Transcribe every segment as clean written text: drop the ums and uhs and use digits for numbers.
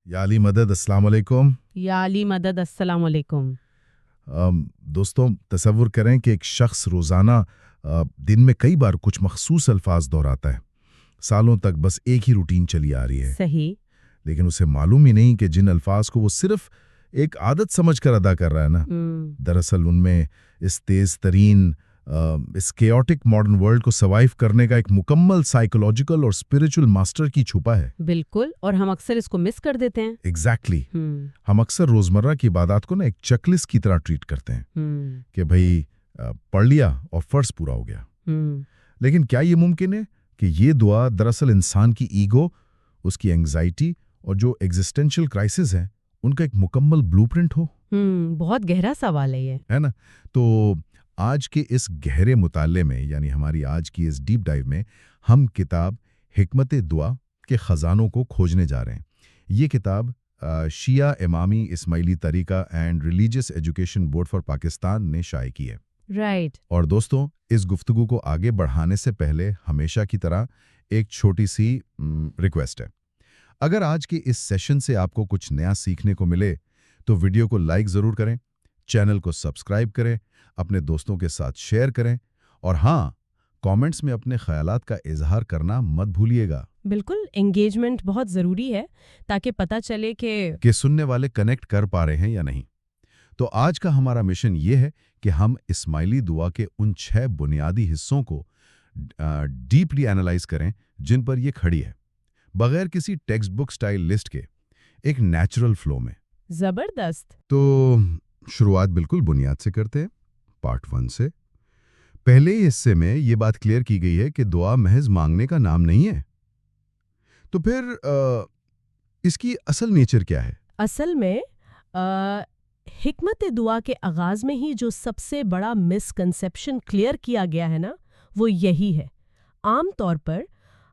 या अली मदद अस्सलाम वालेकुम। या अली मदद अस्सलाम वालेकुम। दोस्तों तसव्वुर करें कि एक शख्स रोज़ाना दिन में कई बार कुछ मखसूस अल्फाज दोहराता है। सालों तक बस एक ही रूटीन चली आ रही है, सही। लेकिन उसे मालूम ही नहीं कि जिन अल्फाज को वो सिर्फ एक आदत समझकर अदा कर रहा है ना, दरअसल उनमें इस तेज तरीन इस केओटिक मॉडर्न वर्ल्ड को सर्वाइव करने का एक मुकम्मल साइकोलॉजिकल और स्पिरिचुअल मास्टर की छुपा है। बिल्कुल, और हम अक्सर इसको मिस कर देते हैं। एग्जैक्टली हम अक्सर रोजमर्रा की इबादत को ना एक चेकलिस्ट की तरह ट्रीट करते हैं कि भाई पढ़ लिया और फर्ज पूरा हो गया। लेकिन क्या ये मुमकिन है कि ये दुआ दरअसल इंसान की ईगो, उसकी एंग्जाइटी और जो एग्जिस्टेंशियल क्राइसिस है उनका एक मुकम्मल ब्लूप्रिंट हो? बहुत गहरा सवाल है ये, है ना। तो आज के इस गहरे मुताले में, यानी हमारी आज की इस डीप डाइव में, हम किताब हिकमत दुआ के ख़जानों को खोजने जा रहे हैं। ये किताब शिया इमामी इस्माइली तरीका and religious education board for Pakistan ने शाये की है। राइट। और दोस्तों, इस गुफ्तगू को आगे बढ़ाने से पहले हमेशा की तरह एक छोटी सी रिक्वेस्ट है। अगर आज के इस सेशन से आपको कुछ नया सीखने को मिले तो वीडियो को लाइक ज़रूर करें, चैनल को सब्सक्राइब करें, अपने दोस्तों के साथ शेयर करें और हाँ, कमेंट्स में अपने ख्यालात का इजहार करना मत भूलिएगा। बिल्कुल, एंगेजमेंट बहुत ज़रूरी है ताकि पता चले कि सुनने वाले कनेक्ट कर पा रहे हैं या नहीं। तो आज का हमारा मिशन ये है कि हम इस्माइली दुआ के उन 6 बुनियादी हिस्सों को डीपली एनालाइज करें जिन पर यह खड़ी है, बगैर किसी टेक्स्ट बुक स्टाइल लिस्ट के, एक नेचुरल फ्लो में। ज़बरदस्त। तो शुरुआत बिल्कुल बुनियाद से करते हैं, पार्ट 1 से। पहले हिस्से में ये बात क्लियर की गई है कि दुआ महज मांगने का नाम नहीं है। तो फिर इसकी असल नेचर क्या है? असल में हिकमत दुआ के आगाज में ही जो सबसे बड़ा मिसकंसेप्शन क्लियर किया गया है ना, वो यही है। आम तौर पर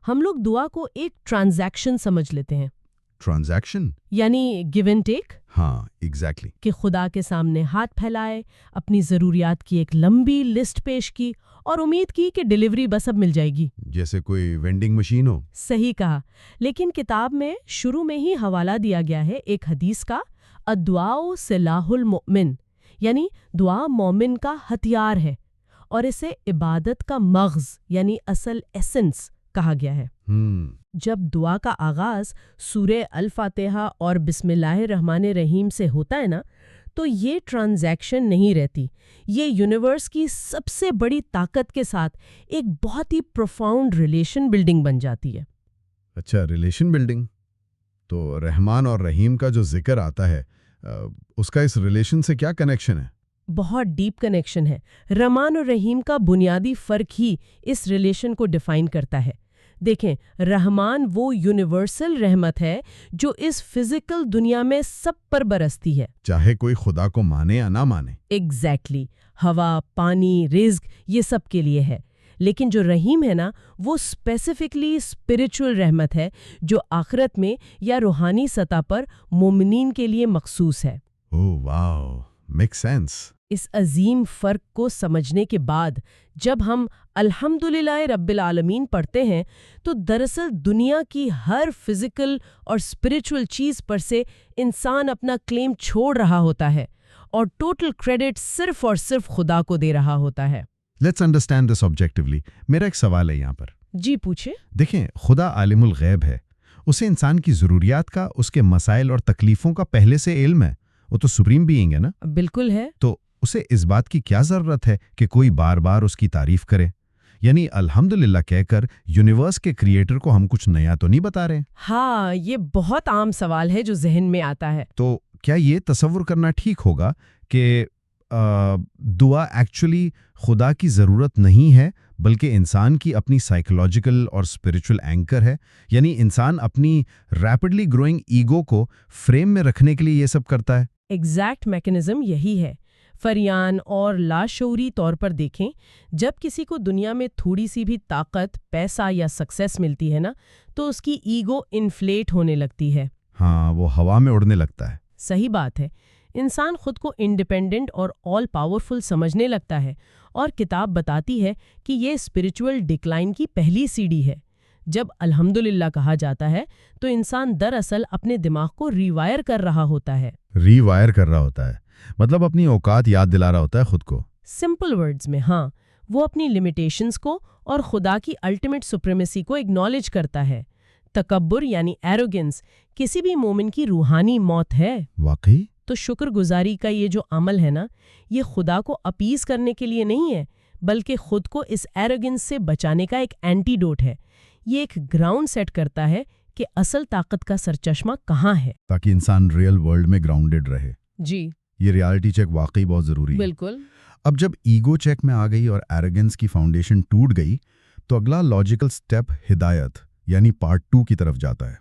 हम लोग दुआ को एक ट्रांजैक्शन समझ लेते हैं। ट्रांजैक्शन यानी गिव एंड टेक। हाँ, एग्जैक्टली। कि खुदा के सामने हाथ फैलाए, अपनी ज़रूरियात की एक लंबी लिस्ट पेश की और उम्मीद की कि डिलीवरी बस अब मिल जाएगी, जैसे कोई वेंडिंग मशीन हो। सही कहा। लेकिन किताब में शुरू में ही हवाला दिया गया है एक हदीस का, अद्दुआउ सिलाहुल मोमिन, यानी दुआ मोमिन का हथियार है, और इसे इबादत का मग़ज़ यानी असल एसेंस कहा गया है। जब दुआ का आगाज सूरे अल फातिहा और बिस्मिल्लाहिर्रहमानिर्रहीम से होता है ना, तो ये ट्रांजैक्शन नहीं रहती। ये यूनिवर्स की सबसे बड़ी ताकत के साथ एक बहुत ही प्रोफाउंड रिलेशन बिल्डिंग बन जाती है। अच्छा, रिलेशन बिल्डिंग। तो रहमान और रहीम का जो जिक्र आता है, उसका इस रिलेशन से क्या कनेक्शन है? बहुत डीप कनेक्शन है। रहमान और रहीम का बुनियादी फ़र्क ही इस रिलेशन को डिफाइन करता है। देखें, रहमान वो यूनिवर्सल रहमत है जो इस फिजिकल दुनिया में सब पर बरसती है, चाहे कोई खुदा को माने या ना माने। एग्जैक्टली। हवा, पानी, रिज़्क, ये सब के लिए है। लेकिन जो रहीम है ना, वो स्पेसिफिकली स्पिरिचुअल रहमत है जो आखिरत में या रूहानी सतह पर मोमिनीन के लिए मखसूस है। Oh wow, make sense. इस अजीम फ़र्क को समझने के बाद जब हम अल्हम्दुलिल्लाह रब्बिल आलमीन पढ़ते हैं, तो दरअसल दुनिया की हर फिजिकल और स्पिरिचुअल चीज़ पर से इंसान अपना क्लेम छोड़ रहा होता है और टोटल क्रेडिट सिर्फ और सिर्फ खुदा को दे रहा होता है। Let's understand this objectively. मेरा एक सवाल है यहाँ पर। जी पूछे। देखें, खुदा आलिमुल गैब है, उसे इंसान की ज़रूरियात का, उसके मसाइल और तकलीफ़ों का पहले से इल्म है। वो तो सुप्रीम बीइंग है ना। बिल्कुल है। तो उसे इस बात की क्या ज़रूरत है कि कोई बार बार उसकी तारीफ करे? यानी अल्हम्दुलिल्लाह कहकर यूनिवर्स के क्रिएटर को हम कुछ नया तो नहीं बता रहे? हाँ, ये बहुत आम सवाल है जो जहन में आता है। तो क्या ये तसव्वुर करना ठीक होगा कि दुआ एक्चुअली खुदा की ज़रूरत नहीं है, बल्कि इंसान की अपनी साइकोलॉजिकल और स्पिरिचुअल एंकर है? यानी इंसान अपनी रैपिडली ग्रोइंग ईगो को फ्रेम में रखने के लिए ये सब करता है? एग्जैक्ट मैकेनिज्म यही है। फरियान और लाशऊरी तौर पर देखें, जब किसी को दुनिया में थोड़ी सी भी ताकत, पैसा या सक्सेस मिलती है ना, तो उसकी ईगो इन्फ्लेट होने लगती है। हाँ, वो हवा में उड़ने लगता है। सही बात है। इंसान खुद को इंडिपेंडेंट और ऑल पावरफुल समझने लगता है, और किताब बताती है कि ये स्पिरिचुअल डिक्लाइन की पहली सीढ़ी है। जब अल्हम्दुलिल्लाह कहा जाता है तो इंसान दरअसल अपने दिमाग को रीवायर कर रहा होता है। रीवायर कर रहा होता है, मतलब अपनी औकात याद दिला रहा होता है खुद को। सिंपल वर्ड्स में हाँ, वो अपनी लिमिटेशंस को और खुदा की अल्टीमेट सुप्रीमेसी को एक्नॉलेज करता है। तकब्बुर यानी एरोगेंस किसी भी मोमिन की रूहानी मौत है। वाकई? तो शुक्रगुजारी का ये जो अमल है ना, ये खुदा को अपीज करने के लिए नहीं है, बल्कि खुद को इस एरोगेंस से बचाने का एक एंटीडोट है। ये एक ग्राउंड सेट करता है कि असल ताकत का सरचश्मा कहाँ है, ताकि इंसान रियल वर्ल्ड में ग्राउंडेड रहे। जी ये रियलिटी चेक वाकई बहुत जरूरी है। बिल्कुल। अब जब ईगो चेक में आ गई और एरोगेंस की फाउंडेशन टूट गई, तो अगला लॉजिकल स्टेप हिदायत यानी पार्ट 2 की तरफ जाता है,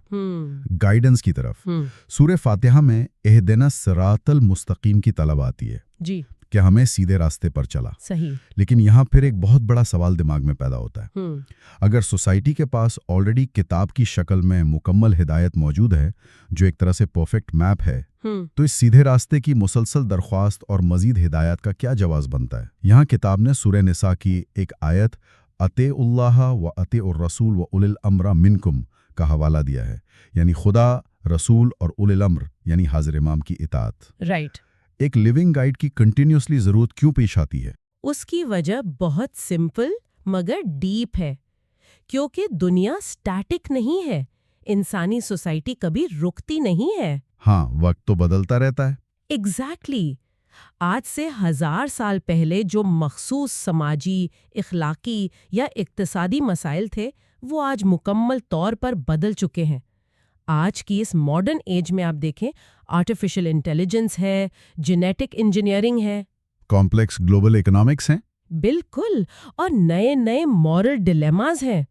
गाइडेंस की तरफ। सूरह फातिहा में एहदिना सिरातल मुस्तकीम की तलब आती है जी कि हमें सीधे रास्ते पर चला। सही। लेकिन यहाँ फिर एक बहुत बड़ा सवाल दिमाग में पैदा होता है। अगर सोसाइटी के पास ऑलरेडी किताब की शक्ल में मुकम्मल हिदायत मौजूद है, जो एक तरह से परफेक्ट मैप है, तो इस सीधे रास्ते की मुसलसल दरख्वास्त और मजीद हिदायत का क्या जवाब बनता है? यहाँ किताब ने सूरह निसा की एक आयत अतेउल्लाह व अतेउर रसूल व उलिल अम्र मिनकुम का हवाला दिया है, यानी खुदा, रसूल और उलिल अम्र यानी हाजिर इमाम की इताअत। राइट। एक लिविंग गाइड की कंटिन्यूसली जरूरत क्यों पेश आती है? उसकी वजह बहुत सिंपल मगर डीप है, क्योंकि दुनिया स्टैटिक नहीं है। इंसानी सोसाइटी कभी रुकती नहीं है। हाँ, वक्त तो बदलता रहता है। एग्जैक्टली। आज से 1000 साल पहले जो मखसूस समाजी, इखलाकी या इक्तिसादी मसाइल थे, वो आज मुकम्मल तौर पर बदल चुके हैं। आज की इस मॉडर्न एज में आप देखें, आर्टिफिशियल इंटेलिजेंस है, जेनेटिक इंजीनियरिंग है, कॉम्प्लेक्स ग्लोबल इकोनॉमिक्स हैं। बिल्कुल, और नए नए मॉरल डिलेमास हैं।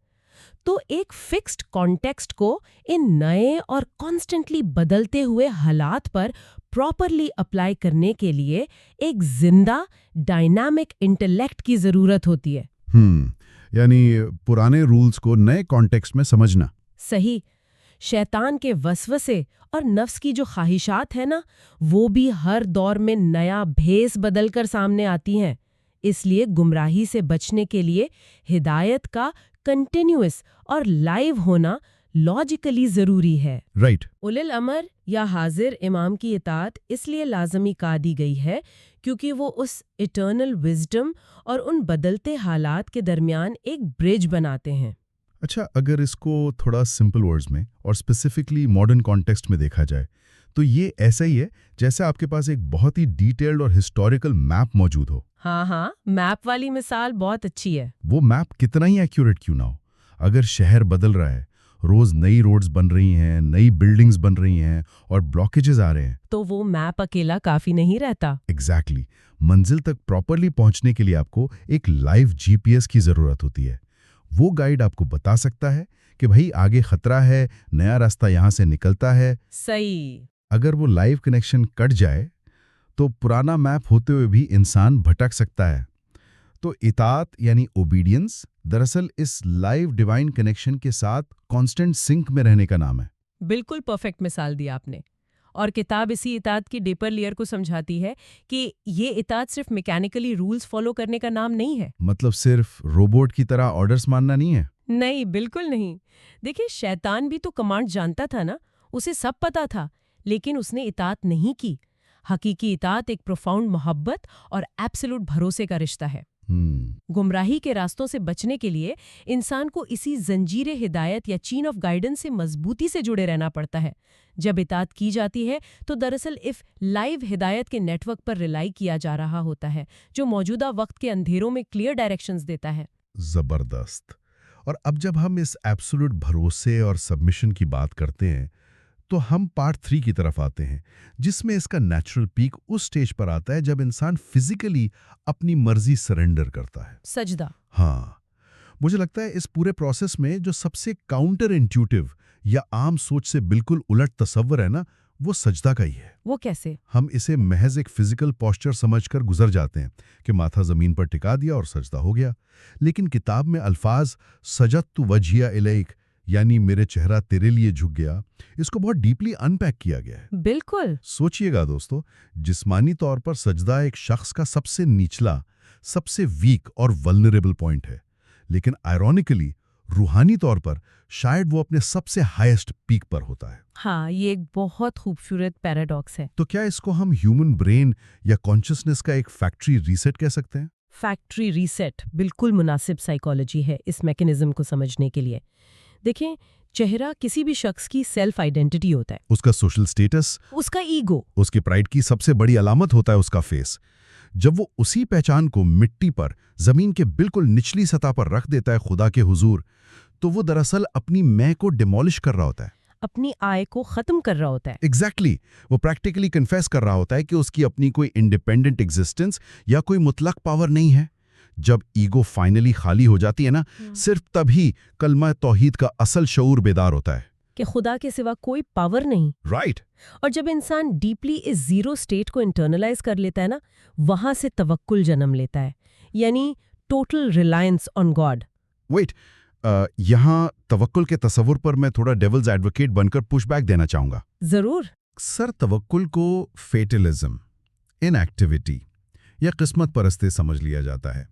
तो एक फिक्स्ड कॉन्टेक्स्ट को इन नए और कॉन्स्टेंटली बदलते हुए हालात पर प्रॉपरली अप्लाई करने के लिए एक जिंदा डायनामिक इंटेलेक्ट की जरूरत होती है। यानी पुराने रूल्स को नए कॉन्टेक्स्ट में समझना। सही। शैतान के वसवसे और नफ्स की जो ख्वाहिशात है ना, वो भी हर दौर में नया भेस बदलकर सामने आती हैं। इसलिए गुमराही से बचने के लिए हिदायत का कंटिन्यूअस और लाइव होना लॉजिकली जरूरी है। राइट। उलिल अमर या हाजिर इमाम की इताअत इसलिए लाजमी कर दी गई है क्योंकि वो उस इटर्नल विजडम और उन बदलते हालात के दरमियान एक ब्रिज बनाते हैं। अच्छा, अगर इसको थोड़ा सिंपल वर्ड्स में और स्पेसिफिकली मॉडर्न कॉन्टेक्स्ट में देखा जाए, तो ये ऐसा ही है जैसे आपके पास एक बहुत ही डिटेल्ड और हिस्टोरिकल मैप मौजूद हो। हाँ, मैप वाली मिसाल बहुत अच्छी है। वो मैप कितना ही एक्यूरेट क्यों ना हो, अगर शहर बदल रहा है, रोज नई रोड्स बन रही हैं, नई बिल्डिंग्स बन रही हैं और ब्लॉकेजेस आ रहे हैं, तो वो मैप अकेला काफी नहीं रहता। एग्जैक्टली। मंजिल तक प्रॉपरली पहुंचने के लिए आपको एक लाइव जीपीएस की जरूरत होती है। वो गाइड आपको बता सकता है कि भाई आगे खतरा है, नया रास्ता यहाँ से निकलता है। सही। अगर वो लाइव कनेक्शन कट जाए तो पुराना मैप होते हुए भी इंसान भटक सकता है। तो इताअत यानी ओबीडियंस दरअसल इस लाइव डिवाइन कनेक्शन के साथ कांस्टेंट सिंक में रहने का नाम है। बिल्कुल परफेक्ट मिसाल दी आपने। और किताब इसी इताअत की डीपर लेयर को समझाती है कि ये इताअत सिर्फ मैकेनिकली रूल्स फॉलो करने का नाम नहीं है। मतलब सिर्फ रोबोट की तरह ऑर्डर्स मानना नहीं है। नहीं, बिल्कुल नहीं। देखिए, शैतान भी तो कमांड जानता था ना, उसे सब पता था, लेकिन उसने इताअत नहीं की। हकीकी इताअत एक प्रोफाउंड मोहब्बत और एब्सोल्यूट भरोसे का रिश्ता है। गुमराही के रास्तों से बचने के लिए इंसान को इसी जंजीरे हिदायत या चीन ऑफ गाइडेंस से मजबूती से जुड़े रहना पड़ता है। जब इताअत की जाती है तो दरअसल इफ लाइव हिदायत के नेटवर्क पर रिलाई किया जा रहा होता है, जो मौजूदा वक्त के अंधेरों में क्लियर डायरेक्शंस देता है। जबरदस्त। और अब जब हम इस एब्सोल्यूट भरोसे और सबमिशन की बात करते हैं, तो हम पार्ट 3 की तरफ आते हैं, जिसमें इसका नेचुरल पीक उस स्टेज पर आता है जब इंसान फिजिकली अपनी मर्जी सरेंडर करता है। सजदा। हाँ, मुझे लगता है इस पूरे प्रोसेस में जो सबसे काउंटर इंट्यूटिव या आम सोच से बिल्कुल उलट तस्वर है ना, वो सजदा का ही है। वो कैसे? हम इसे महज एक फिजिकल पोस्चर समझकर गुजर जाते हैं कि माथा जमीन पर टिका दिया और सजदा हो गया। लेकिन किताब में अल्फाज सजदतु वजहिया इलैक यानी मेरे चेहरा तेरे लिए झुक गया, इसको बहुत डीपली अनपैक किया गया है। बिल्कुल। सोचिएगा दोस्तों, जिस्मानी तौर पर सजदा एक शख्स का सबसे निचला, सबसे वीक और वल्नरेबल पॉइंट है, लेकिन आयरॉनिकली रूहानी तौर पर शायद वो अपने सबसे हाईएस्ट पीक पर होता है। हाँ, ये एक बहुत खूबसूरत पैराडॉक्स है। तो क्या इसको हम ह्यूमन ब्रेन या कॉन्शियसनेस का एक फैक्ट्री रीसेट कह सकते हैं? फैक्ट्री रीसेट बिल्कुल मुनासिब साइकोलॉजी है इस मैकेनिज्म को समझने के लिए। देखें, चेहरा किसी भी शख्स की सेल्फ आइडेंटिटी होता है, उसका सोशल स्टेटस, उसका ईगो, उसकी प्राइड की सबसे बड़ी अलामत होता है उसका फेस। जब वो उसी पहचान को मिट्टी पर, जमीन के बिल्कुल निचली सतह पर रख देता है खुदा के हुजूर, तो वो दरअसल अपनी मैं को डिमोलिश कर रहा होता है। अपनी आय को खत्म कर रहा होता है। एग्जैक्टली वो प्रैक्टिकली कन्फेस कर रहा होता है कि उसकी अपनी कोई इंडिपेंडेंट एग्जिस्टेंस या कोई मुतलक पावर नहीं है। जब ईगो फाइनली खाली हो जाती है ना, सिर्फ तभी कलमा तौहीद का असल शऊर बेदार होता है कि खुदा के सिवा कोई पावर नहीं। राइट। और जब इंसान डीपली इस जीरो स्टेट को इंटरनलाइज कर लेता है ना, वहां से तवक्कुल जन्म लेता है, यानी total reliance on God. Wait, यहाँ तवक्कुल के तसव्वुर पर मैं थोड़ा डेविल्स एडवोकेट बनकर पुशबैक देना चाहूंगा। जरूर। सर, तवक्कुल को फेटलिज्म, इनएक्टिविटी या किस्मत परस्ती समझ लिया जाता है।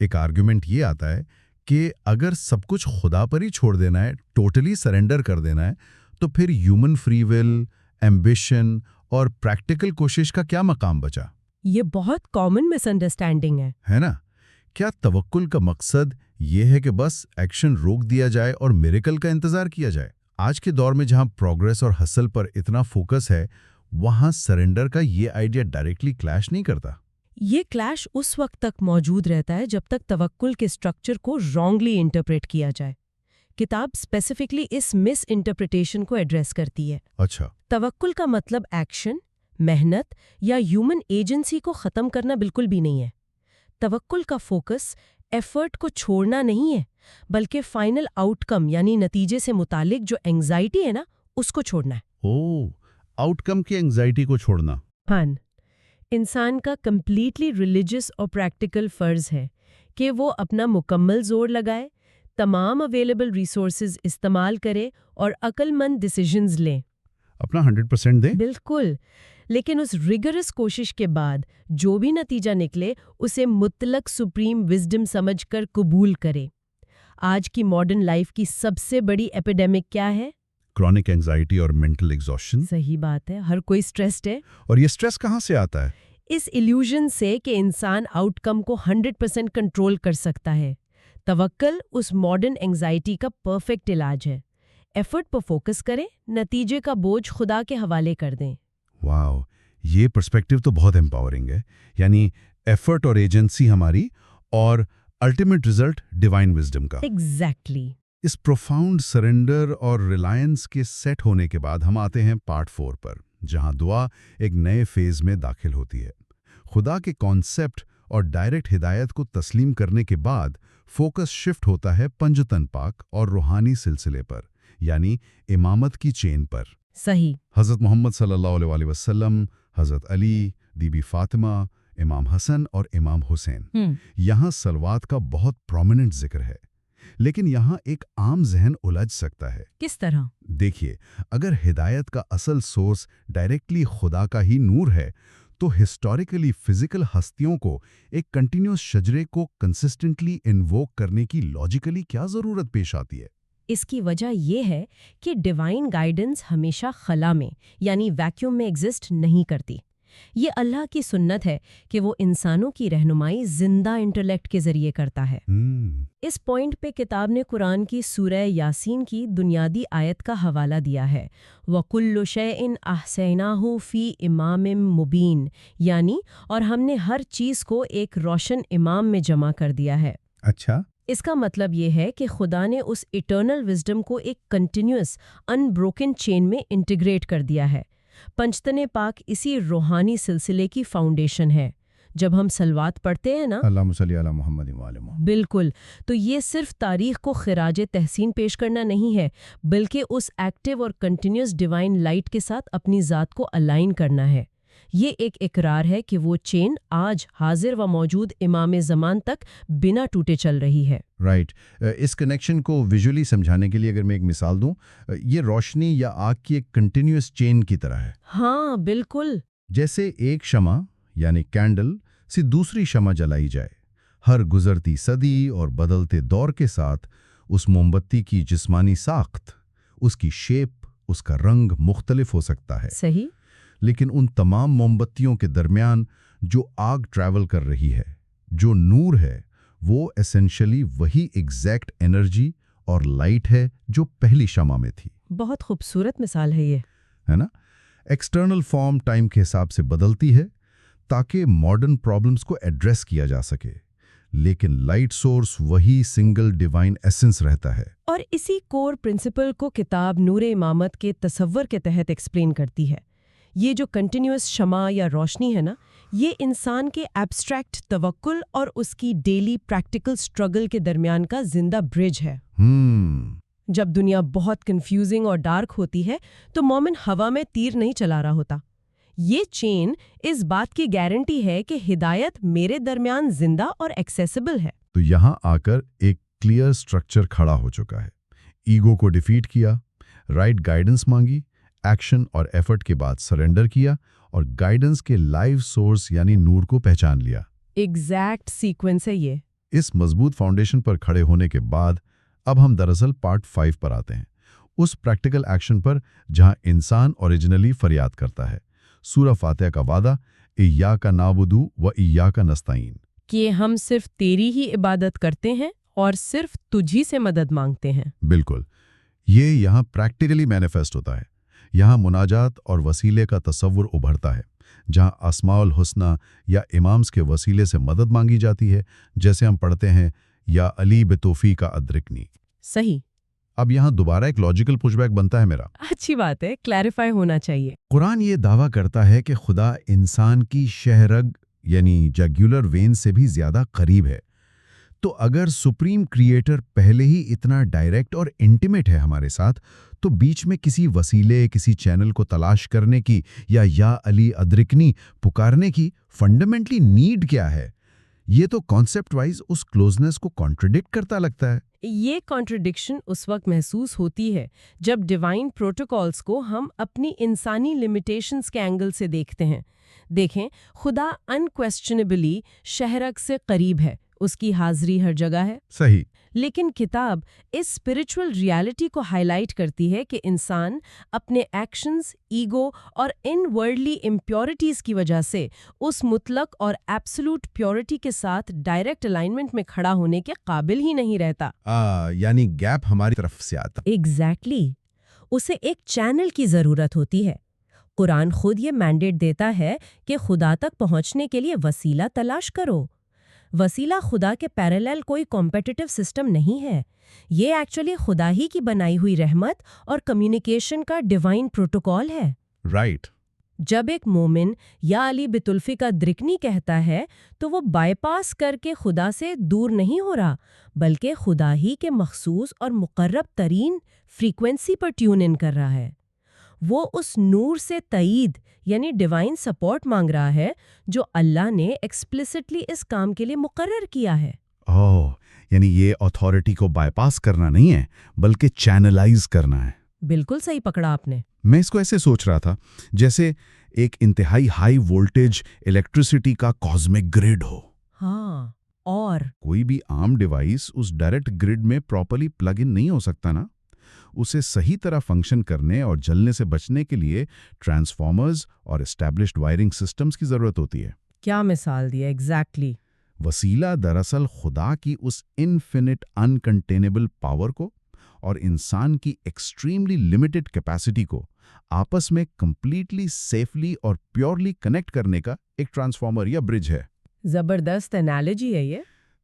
एक आर्गुमेंट ये आता है कि अगर सब कुछ खुदा पर ही छोड़ देना है, टोटली सरेंडर कर देना है, तो फिर ह्यूमन फ्री विल, एम्बिशन और प्रैक्टिकल कोशिश का क्या मकाम बचा? ये बहुत कॉमन मिसअंडरस्टैंडिंग है ना? क्या तवक्कुल का मकसद ये है कि बस एक्शन रोक दिया जाए और मिरेकल का इंतजार किया जाए? आज के दौर में जहां प्रोग्रेस और हसल पर इतना फोकस है, वहां सरेंडर का ये आइडिया डायरेक्टली क्लैश नहीं करता? ये क्लैश उस वक्त तक मौजूद रहता है जब तक तवक्कुल के स्ट्रक्चर को रॉन्गली इंटरप्रेट किया जाए। किताब स्पेसिफिकली इस मिस इंटरप्रिटेशन को एड्रेस करती है। अच्छा। तवक्कुल का मतलब एक्शन, मेहनत या ह्यूमन एजेंसी को खत्म करना बिल्कुल भी नहीं है। तवक्कुल का फोकस एफर्ट को छोड़ना नहीं है, बल्कि फाइनल आउटकम यानी नतीजे से मुतालिक जो एंग्जाइटी है ना, उसको छोड़ना है। ओह, आउटकम की एंग्जाइटी को छोड़ना। हाँ, इंसान का कंप्लीटली रिलीजियस और प्रैक्टिकल फर्ज है कि वो अपना मुकम्मल जोर लगाए, तमाम अवेलेबल रिसोर्सेज इस्तेमाल करे और अक्लमंद डिसीजंस लें। अपना 100% दे। बिल्कुल। लेकिन उस रिगरस कोशिश के बाद जो भी नतीजा निकले, उसे मुतलक सुप्रीम विजडम समझकर कबूल करे। आज की मॉडर्न लाइफ की सबसे बड़ी एपिडेमिक क्या है? क्रॉनिक एंजाइटी और मेंटल एग्जॉस्शन। सही बात है, हर कोई स्ट्रेस्ड है। और ये स्ट्रेस कहाँ से आता है? इस इल्यूजन से कि इंसान आउटकम को 100% कंट्रोल कर सकता है। तवक्कुल उस मॉडर्न एंजाइटी का परफेक्ट इलाज है। एफर्ट पर फोकस करें, नतीजे का बोझ खुदा के हवाले कर दें। वाओ, ये पर्सपेक्टिव तो बहुत एम्पावरिंग है। यानी एफर्ट और एजेंसी हमारी और अल्टीमेट रिजल्ट डिवाइन विजडम का। एग्जैक्टली। इस प्रोफाउंड सरेंडर और रिलायंस के सेट होने के बाद हम आते हैं पार्ट 4 पर, जहां दुआ एक नए फेज में दाखिल होती है। खुदा के कॉन्सेप्ट और डायरेक्ट हिदायत को तस्लीम करने के बाद फोकस शिफ्ट होता है पंजतन पाक और रूहानी सिलसिले पर, यानी इमामत की चेन पर। सही। हज़रत मोहम्मद सल्लल्लाहु अलैहि वसल्लम, हज़रत अली, बीबी फातिमा, इमाम हसन और इमाम हुसैन, यहाँ सलवात का बहुत प्रोमिनेंट जिक्र है। लेकिन यहाँ एक आम जहन उलझ सकता है। किस तरह? देखिए, अगर हिदायत का असल सोर्स डायरेक्टली खुदा का ही नूर है, तो हिस्टोरिकली फिजिकल हस्तियों को एक कंटिन्यूस शजरे को कंसिस्टेंटली इन्वोक करने की लॉजिकली क्या ज़रूरत पेश आती है? इसकी वजह यह है कि डिवाइन गाइडेंस हमेशा खला में यानी वैक्यूम में एग्जिस्ट नहीं करती। ये अल्लाह की सुन्नत है कि वो इंसानों की रहनुमाई जिंदा इंटेलेक्ट के जरिए करता है। इस पॉइंट पे किताब ने कुरान की सूरह यासीन की बुनियादी आयत का हवाला दिया है, वकुल्लु शैइन अहसैनाहु फी इमामिम मुबीन, यानी और हमने हर चीज़ को एक रोशन इमाम में जमा कर दिया है। अच्छा। इसका मतलब ये है कि खुदा ने उस इटर्नल विजडम को एक कंटिन्यूअस अनब्रोकन चेन में इंटीग्रेट कर दिया है। पंजतने पाक इसी रूहानी सिलसिले की फाउंडेशन है। जब हम सलवात पढ़ते हैं ना, अल्लाहुम्मा सल्ली अला मुहम्मद व आले मुहम्मद, बिल्कुल, तो ये सिर्फ तारीख को खिराजे तहसीन पेश करना नहीं है, बल्कि उस एक्टिव और कंटिन्यूअस डिवाइन लाइट के साथ अपनी ज़ात को अलाइन करना है। ये एक इकरार है कि वो चेन आज हाजिर व मौजूद इमाम ज़मान तक बिना टूटे चल रही है। राइट। इस कनेक्शन को विजुअली समझाने के लिए अगर मैं एक मिसाल दूं, ये रोशनी या आग की एक कंटिन्यूअस चेन की तरह है। हाँ, बिल्कुल। जैसे एक शमा यानी कैंडल से दूसरी शमा जलाई जाए, हर गुजरती सदी और बदलते दौर के साथ उस मोमबत्ती की जिस्मानी साख्त, उसकी शेप, उसका रंग मुख्तलिफ हो सकता है। सही। लेकिन उन तमाम मोमबत्तियों के दरमियान जो आग ट्रैवल कर रही है, जो नूर है, वो एसेंशियली वही एग्जैक्ट एनर्जी और लाइट है जो पहली शमा में थी। बहुत खूबसूरत मिसाल है ये। है ना? एक्सटर्नल फॉर्म टाइम के हिसाब से बदलती है ताकि मॉडर्न प्रॉब्लम्स को एड्रेस किया जा सके, लेकिन लाइट सोर्स वही सिंगल डिवाइन एसेंस रहता है। और इसी कोर प्रिंसिपल को किताब नूर इमामत के तसव्वुर के तहत एक्सप्लेन करती है। ये जो कंटिन्यूअस शमा या रोशनी है ना, ये इंसान के एब्स्ट्रैक्ट तवक्कुल और उसकी डेली प्रैक्टिकल स्ट्रगल के दरमियान का जिंदा ब्रिज है। जब दुनिया बहुत कंफ्यूजिंग और डार्क होती है तो मोमिन हवा में तीर नहीं चला रहा होता। ये चेन इस बात की गारंटी है कि हिदायत मेरे दरमियान जिंदा और एक्सेसिबल है। तो यहाँ आकर एक क्लियर स्ट्रक्चर खड़ा हो चुका है। ईगो को डिफीट किया, राइट गाइडेंस मांगी, एक्शन और एफर्ट के बाद सरेंडर किया और गाइडेंस के लाइव सोर्स यानी नूर को पहचान लिया। एग्जैक्ट सीक्वेंस है ये। इस मजबूत फाउंडेशन पर खड़े होने के बाद अब हम दरअसल पार्ट 5 पर आते हैं, उस प्रैक्टिकल एक्शन पर जहां इंसान ओरिजिनली फरियाद करता है। सूरा फातिहा का वादा, इय्याका नाबुदु व इय्याका नस्तईन, कि हम सिर्फ तेरी ही इबादत करते हैं और सिर्फ तुझी से मदद मांगते हैं। बिल्कुल, ये यहाँ प्रैक्टिकली मैनिफेस्ट होता है। यहाँ मुनाजात और वसीले का तसव्वुर उभरता है, जहाँ अस्माउल हुस्ना या इमाम्स के वसीले से मदद मांगी जाती है, जैसे हम पढ़ते हैं या अली बेतौफीक का अदरिकनी। सही। अब यहाँ दोबारा एक लॉजिकल पुशबैक बनता है मेरा। अच्छी बात है, क्लैरिफाई होना चाहिए। कुरान ये दावा करता है कि खुदा इंसान की शहरग यानी जग्युलर वेन से भी ज्यादा करीब है। तो अगर सुप्रीम क्रिएटर पहले ही इतना डायरेक्ट और इंटीमेट है हमारे साथ, तो बीच में किसी वसीले, किसी चैनल को तलाश करने की या अली अदरिकनी पुकारने की फंडामेंटली नीड क्या है? ये तो कॉन्सेप्ट वाइज उस क्लोजनेस को कॉन्ट्रडिक्ट करता लगता है। ये कॉन्ट्रडिक्शन उस वक्त महसूस होती है जब डिवाइन प्रोटोकॉल्स को हम अपनी इंसानी लिमिटेशंस के एंगल से देखते हैं। देखें, खुदा अनक्वेश्चनेबली शहरग से करीब है, उसकी हाजिरी हर जगह है। सही। लेकिन किताब इस स्पिरिचुअल रियलिटी को हाईलाइट करती है कि इंसान अपने एक्शंस, ईगो और इन वर्ल्डली इम्प्योरिटीज की वजह से उस मुतलक और एब्सोल्यूट प्योरिटी के साथ डायरेक्ट अलाइनमेंट में खड़ा होने के काबिल ही नहीं रहता। यानी गैप हमारी तरफ से आता। एग्जैक्टली। उसे एक चैनल की जरूरत होती है। कुरान खुद ये मैंडेट देता है कि खुदा तक पहुंचने के लिए वसीला तलाश करो। वसीला खुदा के पैरेलल कोई कॉम्पिटिटिव सिस्टम नहीं है। ये एक्चुअली खुदा ही की बनाई हुई रहमत और कम्युनिकेशन का डिवाइन प्रोटोकॉल है। राइट। जब एक मोमिन या अली बितुल्फी का द्रिकनी कहता है तो वो बाईपास करके खुदा से दूर नहीं हो रहा, बल्कि खुदा ही के मखसूस और मुकर्रब तरीन फ्रीक्वेंसी पर ट्यून इन कर रहा है। वो उस नूर से तईद यानी डिवाइन सपोर्ट मांग रहा है जो अल्लाह ने एक्सप्लिसिटली इस काम के लिए मुकर्रर किया है। ओह, यानी ये अथॉरिटी को बाईपास करना नहीं है, बल्कि चैनलाइज करना है। बिल्कुल सही पकड़ा आपने। मैं इसको ऐसे सोच रहा था जैसे एक इंतहाई हाई वोल्टेज इलेक्ट्रिसिटी का कॉस्मिक ग्रिड हो। हाँ, और कोई भी आम डिवाइस उस डायरेक्ट ग्रिड में प्रॉपर्ली प्लग इन नहीं हो सकता ना। उसे सही तरह फंक्शन करने और जलने से बचने के लिए ट्रांसफॉर्मर्स और एस्टैब्लिश्ड वायरिंग सिस्टम्स की जरूरत होती है। क्या मिसाल दिया। एग्जैक्टली। वसीला दरअसल खुदा की उस इनफिनिट अनकंटेनेबल पावर को और इंसान की एक्सट्रीमली लिमिटेड कैपेसिटी को आपस में कंप्लीटली सेफली और प्योरली कनेक्ट करने का एक ट्रांसफॉर्मर या ब्रिज है। जबरदस्त एनालॉजी है ये।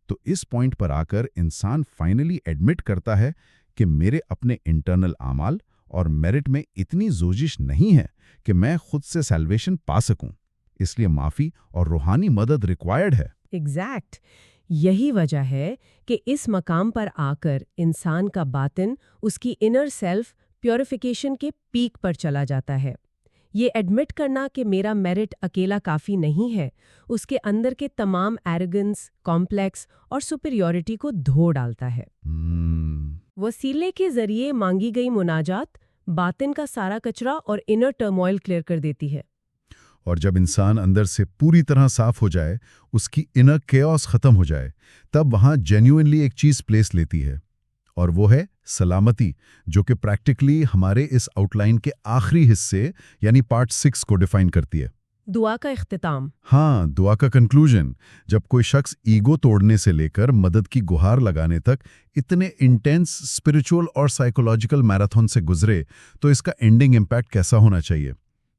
तो इस पॉइंट पर आकर इंसान फाइनली एडमिट करता है कि मेरे अपने इंटरनल आमाल और मेरिट में इतनी जोजिश नहीं है कि मैं खुद से सैल्वेशन पा सकूं, इसलिए माफी और रूहानी मदद रिक्वायर्ड है। एग्जैक्ट। यही वजह है कि इस मकाम पर आकर इंसान का बातिन, उसकी इनर सेल्फ प्योरिफिकेशन के पीक पर चला जाता है। ये एडमिट करना कि मेरा मेरिट अकेला काफ़ी नहीं है, उसके अंदर के तमाम एरोगेंस, कॉम्प्लेक्स और सुपीरियॉरिटी को धो डालता है। वसीले के जरिए मांगी गई मुनाजात बातिन का सारा कचरा और इनर टर्मोइल क्लियर कर देती है। और जब इंसान अंदर से पूरी तरह साफ हो जाए, उसकी इनर केओस खत्म हो जाए, तब वहां जेन्युइनली एक चीज प्लेस लेती है, और वो है सलामती, जो कि प्रैक्टिकली हमारे इस आउटलाइन के आखिरी हिस्से यानी पार्ट 6 को डिफाइन करती है। दुआ का इख्तिताम। हाँ, दुआ का कंक्लूजन। जब कोई शख्स ईगो तोड़ने से लेकर मदद की गुहार लगाने तक इतने इंटेंस स्पिरिचुअल और साइकोलॉजिकल मैराथन से गुजरे, तो इसका एंडिंग इम्पैक्ट कैसा होना चाहिए?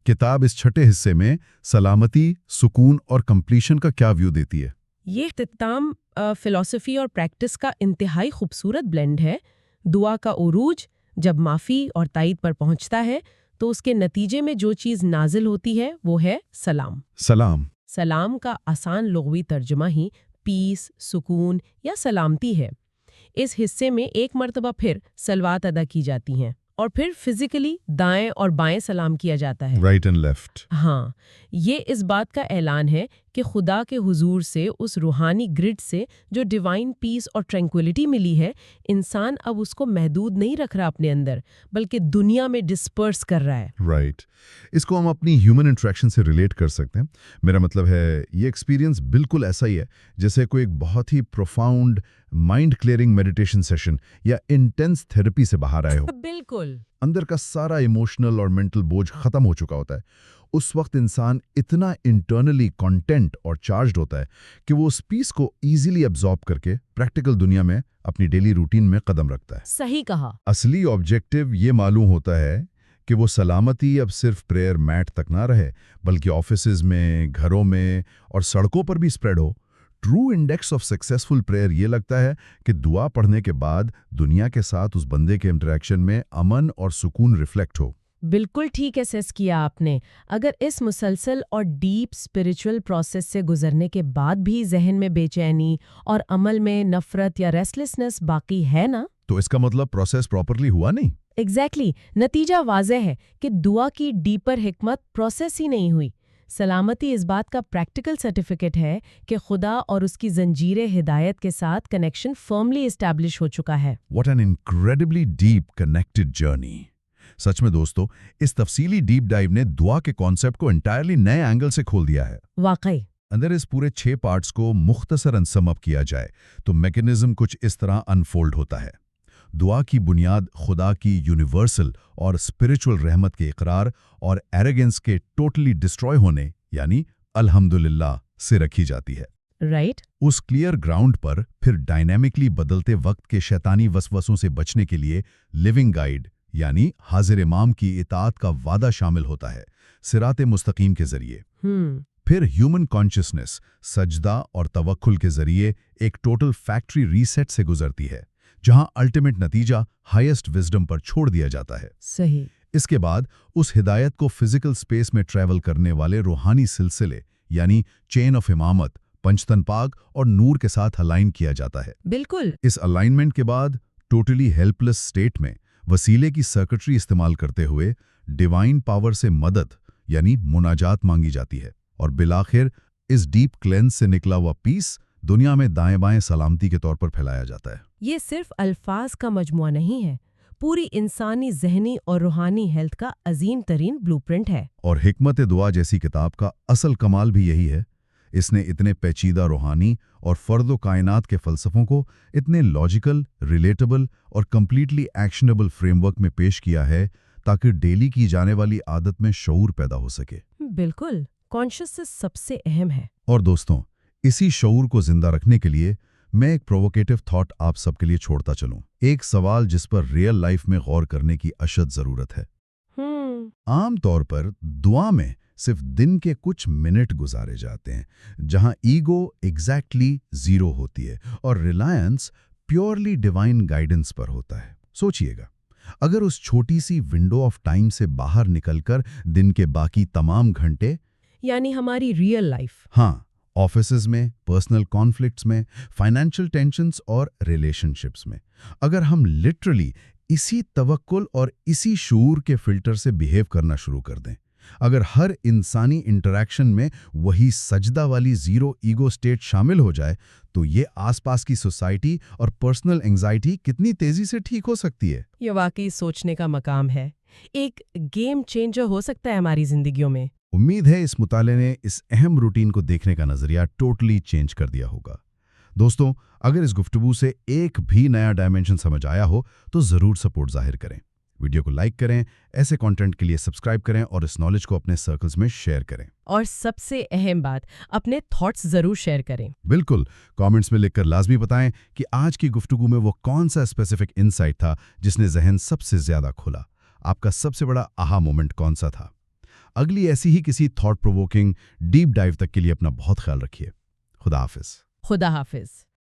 किताब इस छठे हिस्से में सलामती, सुकून और कंप्लीशन का क्या व्यू देती है? ये इख्तिताम फिलॉसफी और प्रैक्टिस का इंतहाई खूबसूरत ब्लेंड है। दुआ का उरूज जब माफ़ी और ताईद पर पहुंचता है तो उसके नतीजे में जो चीज़ नाजिल होती है वो है सलाम। सलाम। सलाम का आसान लुग़वी तर्जुमा ही पीस, सुकून या सलामती है। इस हिस्से में एक मर्तबा फिर सलवात अदा की जाती हैं और फिर फिजिकली दाएं और बाएं सलाम किया जाता है। Right and left. हाँ, ये इस बात का ऐलान है कि खुदा के हुजूर से, उस रूहानी ग्रिड से जो डिवाइन पीस और ट्रैंक्विलिटी मिली है, इंसान अब उसको महदूद नहीं रख रहा अपने अंदर, बल्कि दुनिया में डिस्पर्स कर रहा है। राइट। इसको हम अपनी ह्यूमन इंटरेक्शन से रिलेट कर सकते हैं। मेरा मतलब है ये एक्सपीरियंस बिल्कुल ऐसा ही है जैसे कोई एक बहुत ही profound mind clearing meditation session या इंटेंस थेरेपी से बाहर आए हो। बिल्कुल। अंदर का सारा इमोशनल और मेंटल बोझ खत्म हो चुका होता है। उस वक्त इंसान इतना इंटरनली कंटेंट और चार्ज्ड होता है कि वो उस पीस को इजीली एब्जॉर्ब करके प्रैक्टिकल दुनिया में अपनी डेली रूटीन में कदम रखता है। सही कहा। असली ऑब्जेक्टिव ये मालूम होता है कि वो सलामती अब सिर्फ प्रेयर मैट तक ना रहे, बल्कि ऑफिसेज में, घरों में और सड़कों पर भी स्प्रेड हो। True index of successful prayer ये लगता है कि दुआ पढ़ने के बाद दुनिया के साथ उस बंदे के इंटरेक्शन में अमन और सुकून रिफ्लेक्ट हो। बिल्कुल ठीक एसेस किया आपने। अगर इस मुसलसल और डीप स्पिरिचुअल प्रोसेस से गुजरने के बाद भी जहन में बेचैनी और अमल में नफरत या रेस्टलेसनेस बाकी है ना, तो इसका मतलब प्रोसेस प्रॉपरली हुआ नहीं। एग्जैक्टली। नतीजा वाज़ेह है कि दुआ की डीपर हिकमत प्रोसेस ही नहीं हुई। सलामती इस बात का प्रैक्टिकल सर्टिफिकेट है कि खुदा और उसकी जंजीरे हिदायत के साथ कनेक्शन फर्मली एस्टैब्लिश हो चुका है। What an incredibly deep connected journey। सच में दोस्तों, इस तफसीली डीप डाइव ने दुआ के कॉन्सेप्ट को एंटायरली नए एंगल से खोल दिया है। वाकई। अंदर इस पूरे 6 पार्ट्स को मुख्तसरन सम अप किया जाए तो मैकेनिज्म कुछ इस तरह अनफोल्ड होता है। दुआ की बुनियाद खुदा की यूनिवर्सल और स्पिरिचुअल रहमत के इकरार और एरोगेंस के टोटली डिस्ट्रॉय होने यानी अल्हम्दुलिल्लाह से रखी जाती है। राइट। उस क्लियर ग्राउंड पर फिर डायनेमिकली बदलते वक्त के शैतानी वसवसों से बचने के लिए लिविंग गाइड यानी हाजिर इमाम की इताअत का वादा शामिल होता है, सिराते मुस्तकीम के जरिए। फिर ह्यूमन कॉन्शियसनेस सजदा और तवक्कुल के जरिए एक टोटल फैक्ट्री रीसेट से गुजरती है, जहां अल्टीमेट नतीजा हाईएस्ट विजडम पर छोड़ दिया जाता है। सही। इसके बाद उस हिदायत को फिजिकल स्पेस में ट्रैवल करने वाले रूहानी सिलसिले यानी चेन ऑफ इमामत, पंचतन पाक और नूर के साथ अलाइन किया जाता है। बिल्कुल। इस अलाइनमेंट के बाद टोटली हेल्पलेस स्टेट में वसीले की सर्किटरी इस्तेमाल करते हुए डिवाइन पावर से मदद यानी मुनाजात मांगी जाती है और बिलाखिर इस डीप क्लेंस से निकला हुआ पीस दुनिया में दाएं बाएं सलामती के तौर पर फैलाया जाता है। ये सिर्फ अल्फाज का मजमुआ नहीं है, पूरी इंसानी जहनी और रूहानी हेल्थ का अजीम तरीन ब्लूप्रिंट है। और हिकमत दुआ जैसी किताब का असल कमाल भी यही है। इसने इतने पेचीदा रूहानी और फर्दो कायनात के फलसफों को इतने लॉजिकल, रिलेटेबल और कंप्लीटली एक्शनेबल फ्रेमवर्क में पेश किया है ताकि डेली की जाने वाली आदत में शऊर पैदा हो सके। बिल्कुल, कॉन्शियसनेस सबसे अहम है। और दोस्तों, इसी शऊर को जिंदा रखने के लिए मैं एक प्रोवोकेटिव थॉट आप सबके लिए छोड़ता चलूं। एक सवाल जिस पर रियल लाइफ में गौर करने की अशद जरूरत है। आम तौर पर दुआ में सिर्फ दिन के कुछ मिनट गुजारे जाते हैं, जहां ईगो एग्जैक्टली 0 होती है और रिलायंस प्योरली डिवाइन गाइडेंस पर होता है। सोचिएगा, अगर उस छोटी सी विंडो ऑफ टाइम से बाहर निकलकर दिन के बाकी तमाम घंटे यानी हमारी रियल लाइफ, हाँ, ऑफिसेज में, पर्सनल कॉन्फ्लिक्ट्स में, फाइनेंशियल टेंशन्स और रिलेशनशिप्स में, अगर हम लिटरली इसी तवक्कुल और इसी शऊर के फिल्टर से बिहेव करना शुरू कर दें, अगर हर इंसानी इंटरैक्शन में वही सजदा वाली 0 ईगो स्टेट शामिल हो जाए, तो ये आसपास की सोसाइटी और पर्सनल एंजाइटी कितनी तेजी से ठीक हो सकती है। ये वाकई सोचने का मकाम है। एक गेम चेंजर हो सकता है हमारी जिंदगियों में। उम्मीद है इस मुताले ने इस अहम रूटीन को देखने का नजरिया टोटली चेंज कर दिया होगा। दोस्तों, अगर इस गुफ्तगू से एक भी नया डायमेंशन समझ आया हो तो ज़रूर सपोर्ट जाहिर करें। वीडियो को लाइक करें, ऐसे कंटेंट के लिए सब्सक्राइब करें और इस नॉलेज को अपने सर्कल्स में शेयर करें। और सबसे अहम बात, अपने थॉट्स जरूर शेयर करें। बिल्कुल, कमेंट्स में लिखकर लाजमी बताएं कि आज की गुफ्तगू में वो कौन सा स्पेसिफिक इनसाइट था जिसने जहन सबसे ज्यादा खोला। आपका सबसे बड़ा आहा मोमेंट कौन सा था? अगली ऐसी ही किसी थॉट प्रोवोकिंग डीप डाइव तक के लिए अपना बहुत ख्याल रखिए। खुदा हाफिज। खुदा हाफिज।